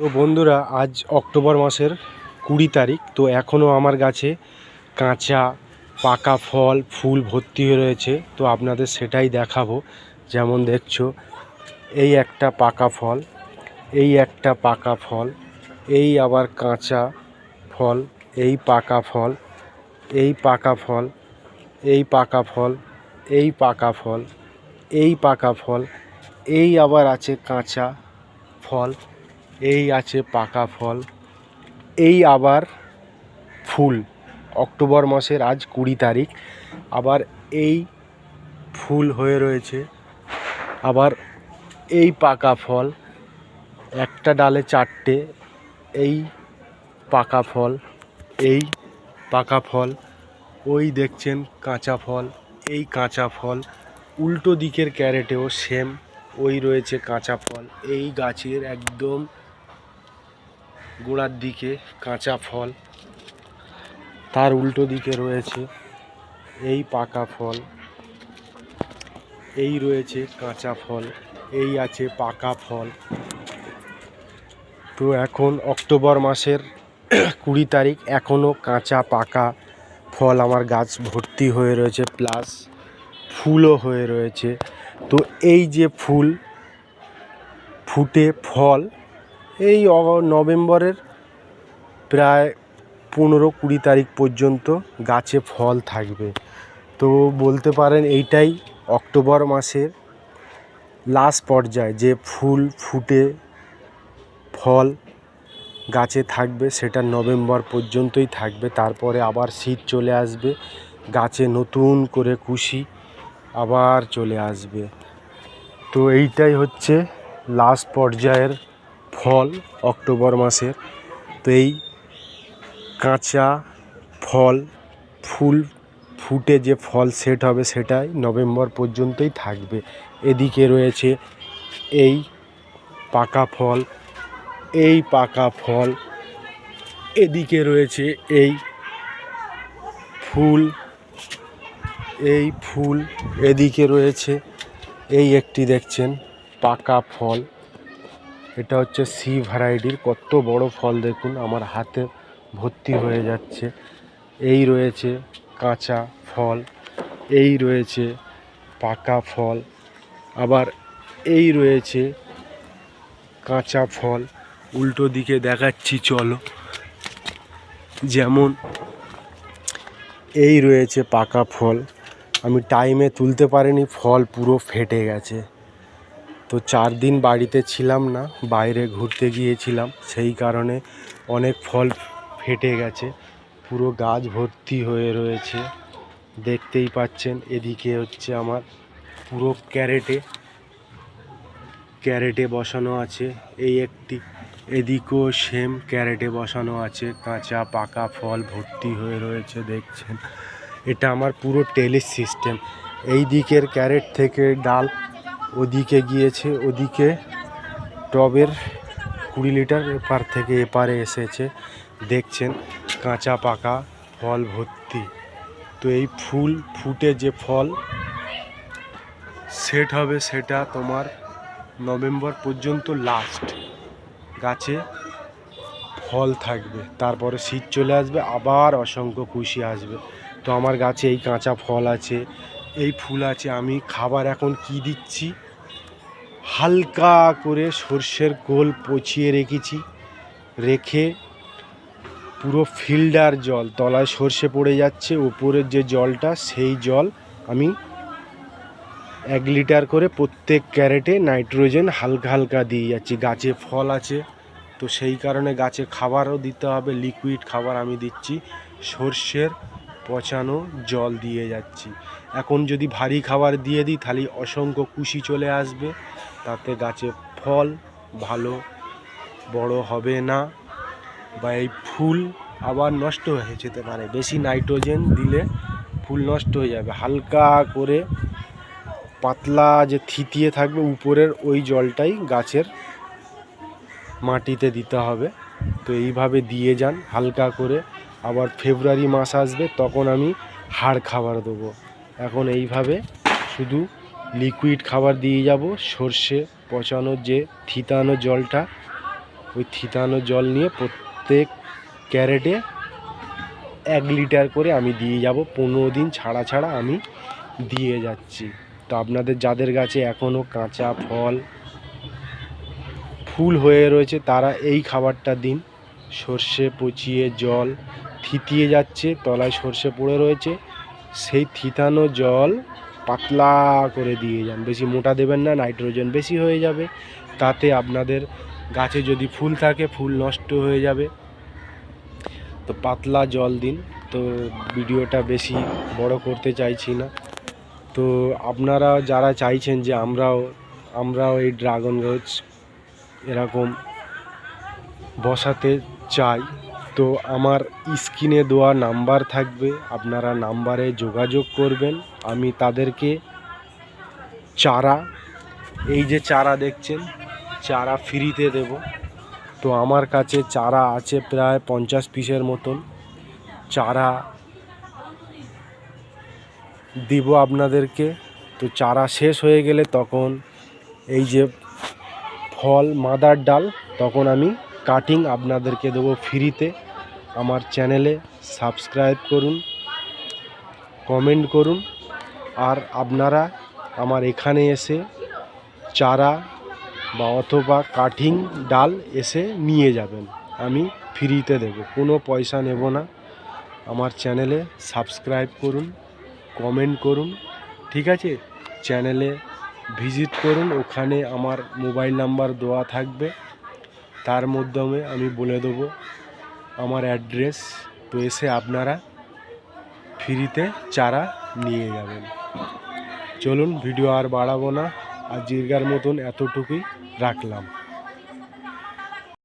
তো বন্ধুরা, আজ অক্টোবর মাসের 20 তারিখ। তো এখনও আমার গাছে কাঁচা পাকা ফল ফুল ভর্তি হয়ে রয়েছে। তো আপনাদের সেটাই দেখাবো। যেমন দেখছো, এই একটা পাকা ফল, এই একটা পাকা ফল, এই আবার কাঁচা ফল, এই পাকা ফল, এই পাকা ফল, এই পাকা ফল, এই পাকা ফল, এই পাকা ফল, এই আবার আছে কাঁচা ফল, এই আছে পাকা ফল, এই আবার ফুল। অক্টোবর মাসের আজ 20 তারিখ, আবার এই ফুল হয়ে রয়েছে, আবার এই পাকা ফল, একটা ডালে 4টে, এই পাকা ফল, এই পাকা ফল, ওই দেখছেন কাঁচা ফল, এই কাঁচা ফল, উল্টো দিকের ক্যারেটেও সেম ওই রয়েছে কাঁচা ফল, এই গাছের একদম গোড়ার দিকে কাঁচা ফল, তার উল্টো দিকে রয়েছে এই পাকা ফল, এই রয়েছে কাঁচা ফল, এই আছে পাকা ফল। তো এখন অক্টোবর মাসের 20 তারিখ, এখনও কাঁচা পাকা ফল আমার গাছ ভর্তি হয়ে রয়েছে, প্লাস ফুলও হয়ে রয়েছে। তো এই যে ফুল ফুটে ফল, এই নভেম্বরের প্রায় 15-20 তারিখ পর্যন্ত গাছে ফল থাকবে। তো বলতে পারেন এইটাই অক্টোবর মাসের লাস্ট পর্যায়ে যে ফুল ফুটে ফল গাছে থাকবে, সেটা নভেম্বর পর্যন্তই থাকবে। তারপরে আবার শীত চলে আসবে, গাছে নতুন করে কুশি আবার চলে আসবে। তো এইটাই হচ্ছে লাস্ট পর্যায়ের ফল অক্টোবর মাসের। তো এই কাঁচা ফল ফুল ফুটে যে ফল সেট হবে, সেটাই নভেম্বর পর্যন্তই থাকবে। এদিকে রয়েছে এই পাকা ফল, এই পাকা ফল, এদিকে রয়েছে এই ফুল, এই ফুল, এদিকে রয়েছে এই একটি দেখছেন পাকা ফল। এটা হচ্ছে সি ভ্যারাইটির, কত বড় ফল দেখুন, আমার হাতে ভর্তি হয়ে যাচ্ছে। এই রয়েছে কাঁচা ফল, এই রয়েছে পাকা ফল, আবার এই রয়েছে কাঁচা ফল। উল্টো দিকে দেখাচ্ছি চলো। যেমন এই রয়েছে পাকা ফল, আমি টাইমে তুলতে পারিনি, ফল পুরো ফেটে গেছে। তো 4 দিন বাড়িতে ছিলাম না, বাইরে ঘুরতে গিয়েছিলাম, সেই কারণে অনেক ফল ফেটে গেছে, পুরো গাছ ভর্তি হয়ে রয়েছে, দেখতেই পাচ্ছেন। এদিকে হচ্ছে আমার পুরো ক্যারেটে বসানো আছে এই একটি, এদিকেও সেম ক্যারেটে বসানো আছে, কাঁচা পাকা ফল ভর্তি হয়ে রয়েছে দেখছেন। এটা আমার পুরো টেলিস সিস্টেম। এই দিকের ক্যারেট থেকে ডাল ওদিকে গিয়েছে, ওদিকে টবের 20 লিটার এপার থেকে এপারে এসেছে, দেখছেন কাঁচা পাকা ফল ভর্তি। তো এই ফুল ফুটে যে ফল সেট হবে, সেটা তোমার নভেম্বর পর্যন্ত লাস্ট গাছে ফল থাকবে। তারপরে শীত চলে আসবে, আবার অসংখ্য কুশি আসবে। তো আমার গাছে এই কাঁচা ফল আছে, এই ফুল আছে। আমি খাবার এখন কি দিচ্ছি, হালকা করে সর্ষের খোল পচিয়ে রেখে পুরো ফিল্টার জল, তলায় সর্ষে পড়ে যাচ্ছে, উপরের যে জলটা, সেই জল আমি 1 লিটার করে প্রত্যেক ক্যারেটে নাইট্রোজেন হালকা হালকা দিয়ে যাচ্ছি। গাছে ফল আছে, তো সেই কারণে গাছে খাবারও দিতে হবে, লিকুইড খাবার আমি দিচ্ছি, সর্ষের পচানো জল দিয়ে যাচ্ছি। এখন যদি ভারী খাবার দিয়ে দিই, তাহলে অসংখ্য কুশি চলে আসবে, তাতে গাছে ফল ভালো বড় হবে না, বা এই ফুল আবার নষ্ট হয়ে যেতে পারে। বেশি নাইট্রোজেন দিলে ফুল নষ্ট হয়ে যাবে। হালকা করে পাতলা যে থিতিয়ে থাকবে উপরের, ওই জলটাই গাছের মাটিতে দিতে হবে। তো এইভাবে দিয়ে যান হালকা করে। আবার ফেব্রুয়ারি মাস আসবে, তখন আমি হাড় খাবার দেবো। এখন এইভাবে শুধু লিকুইড খাবার দিয়ে যাব, সর্ষে পচানোর যে থিতানো জলটা ওই থিতানো জল নিয়ে প্রত্যেক ক্যারেটে 1 লিটার করে আমি দিয়ে যাব। 15 দিন ছাড়া ছাড়া আমি দিয়ে যাচ্ছি। তো আপনাদের যাদের গাছে এখনও কাঁচা ফল ফুল হয়ে রয়েছে তারা এই খাবারটা দিন। সর্ষে পচিয়ে জল থিতিয়ে যাচ্ছে, তলায় সর্ষে পড়ে রয়েছে, সেই থিতানো জল পাতলা করে দিয়ে যান। বেশি মোটা দেবেন না, নাইট্রোজেন বেশি হয়ে যাবে, তাতে আপনাদের গাছে যদি ফুল থাকে ফুল নষ্ট হয়ে যাবে। তো পাতলা জল দিন। তো ভিডিওটা বেশি বড় করতে চাইছি না। তো আপনারা যারা চাইছেন যে আমরাও এই ড্রাগন গাছ এরকম বসাতে চাই, তো আমার স্ক্রিনে দেওয়া নাম্বার থাকবে, আপনারা নাম্বারে যোগাযোগ করবেন। আমি তাদেরকে চারা, এই যে চারা দেখছেন, চারা ফ্রিতে দেব। তো আমার কাছে চারা আছে প্রায় 50 পিসের মতন চারা দিব আপনাদেরকে। তো চারা শেষ হয়ে গেলে তখন এই যে ফল মাদার ডাল, তখন আমি কাটিং আপনাদেরকে দেবো ফ্রিতে। আমার চ্যানেলে সাবস্ক্রাইব করুন, কমেন্ট করুন, আর আপনারা আমার এখানে এসে চারা বা অথবা কাটিং ডাল এসে নিয়ে যাবেন। আমি ফ্রিতে দেব, কোনো পয়সা নেব না। আমার চ্যানেলে সাবস্ক্রাইব করুন, কমেন্ট করুন, ঠিক আছে? চ্যানেলে ভিজিট করুন, ওখানে আমার মোবাইল নাম্বার দেওয়া থাকবে, তার মাধ্যমে আমি বলে দেবো আমার অ্যাড্রেস। তো এসে আপনারা ফ্রিতে চারা নিয়ে যাবেন। চলুন, ভিডিও আর বাড়াবো না, আর জিরগার মতন এতটুকুই রাখলাম।